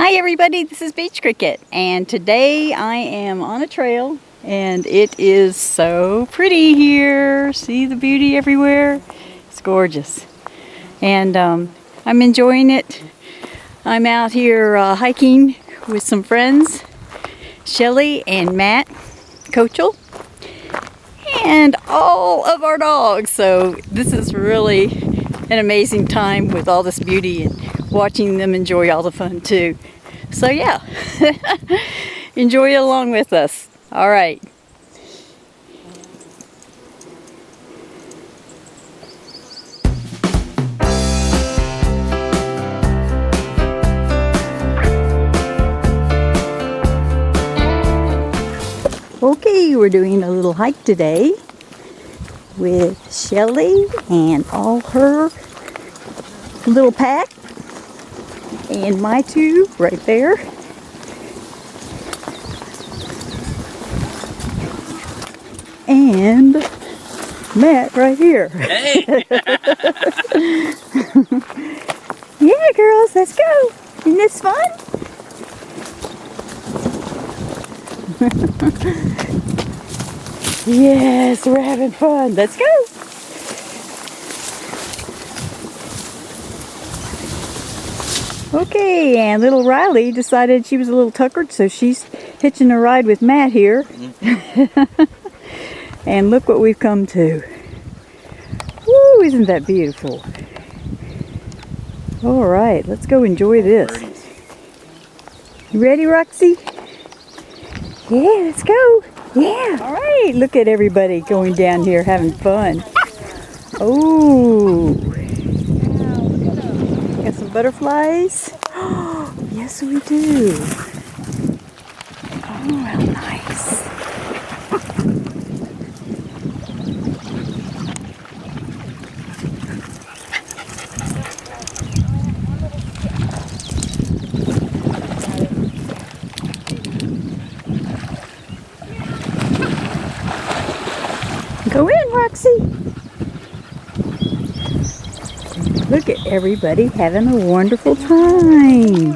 Hi everybody, this is Beachcricket, and today I am on a trail and it is so pretty here. See the beauty everywhere? It's gorgeous. And I'm enjoying it. I'm out here hiking with some friends, Shelly and Matt Coachel, and all of our dogs. So this is really an amazing time with all this beauty and watching them enjoy all the fun too. So yeah, enjoy it along with us. All right. Okay, we're doing a little hike today with Shelly and all her little pack, and my two right there. And Matt right here. Hey! Yeah, girls, let's go. Isn't this fun? Yes, we're having fun. Let's go. Okay, and little Riley decided she was a little tuckered, so she's hitching a ride with Matt here. And look what we've come to. Woo, isn't that beautiful? All right, let's go enjoy this. You ready, Roxy? Yeah, let's go. Yeah. All right, look at everybody going down here having fun. Oh. Got some butterflies. Oh, yes we do. Oh, how nice. Go in, Roxy. Look at everybody having a wonderful time.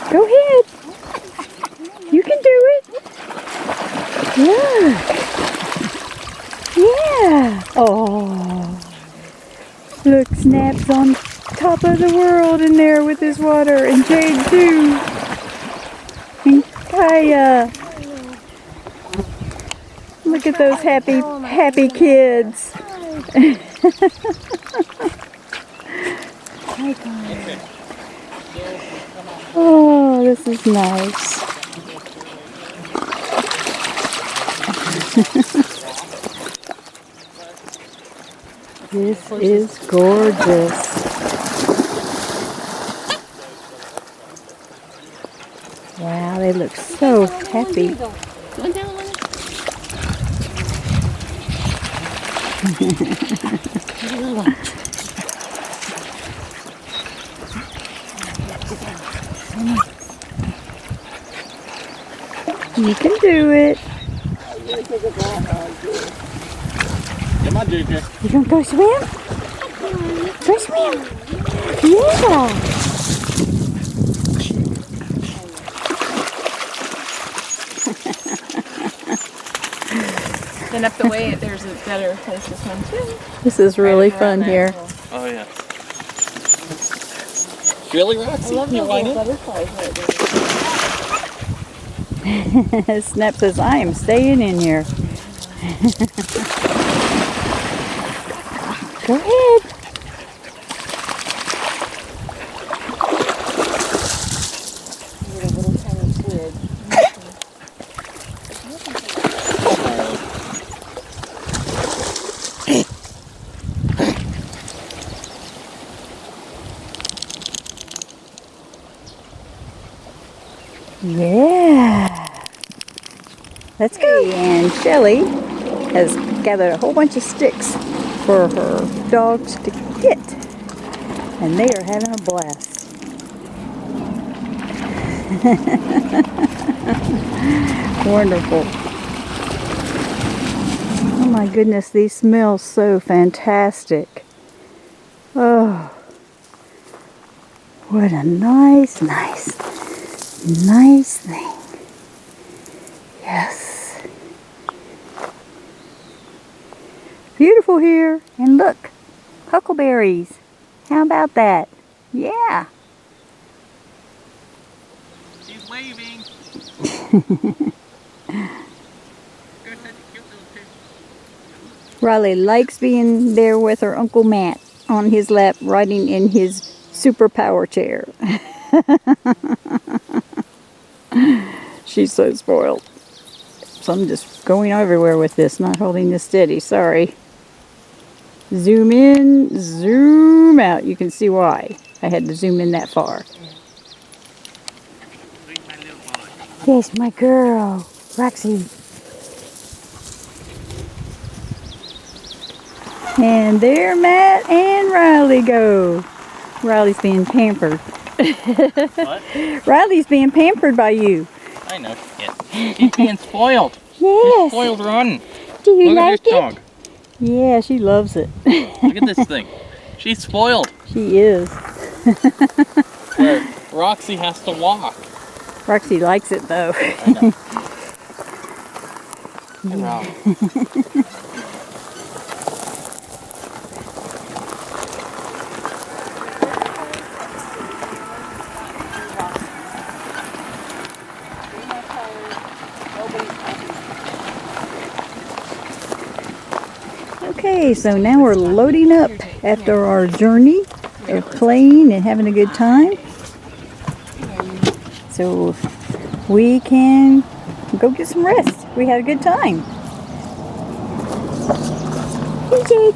Go ahead. You can do it. Look. Yeah. Oh. Look, Snap's on top of the world in there with his water, and Jade too. And Kaya. Look at those happy kids. Oh, this is nice. This is gorgeous. Wow, they look so happy. You can do it. Come on, JJ. You gonna go swim? Go swim. Yeah. Then up the way, there's a better place to swim too. This is really fun here. Oh, yeah. Really, Roxy? I love the little butterflies right there. Snap says, I am staying in here. Go ahead. Little tiny squid. Yeah. Let's go. And Shelly has gathered a whole bunch of sticks for her dogs to get. And they are having a blast. Wonderful. Oh my goodness, these smell so fantastic. Oh. What a nice thing. Yes. Beautiful here. And look, huckleberries. How about that? Yeah. She's waving. Riley likes being there with her Uncle Matt on his lap, riding in his superpower chair. She's so spoiled. So I'm just going everywhere with this, not holding this steady. Sorry. Zoom in, zoom out. You can see why I had to zoom in that far. Yes, my girl, Roxy. And there Matt and Riley go. Riley's being pampered. What? Riley's being pampered by you. I know she is. She's being spoiled. Yes. She's spoiled rotten. Do you Look like at this it? dog. Yeah, she loves it. Look at this thing. She's spoiled. She is. Where Roxy has to walk. Roxy likes it though. I know. Good job. Okay, so now we're loading up after our journey of playing and having a good time. So we can go get some rest. We had a good time. Hey, Jake.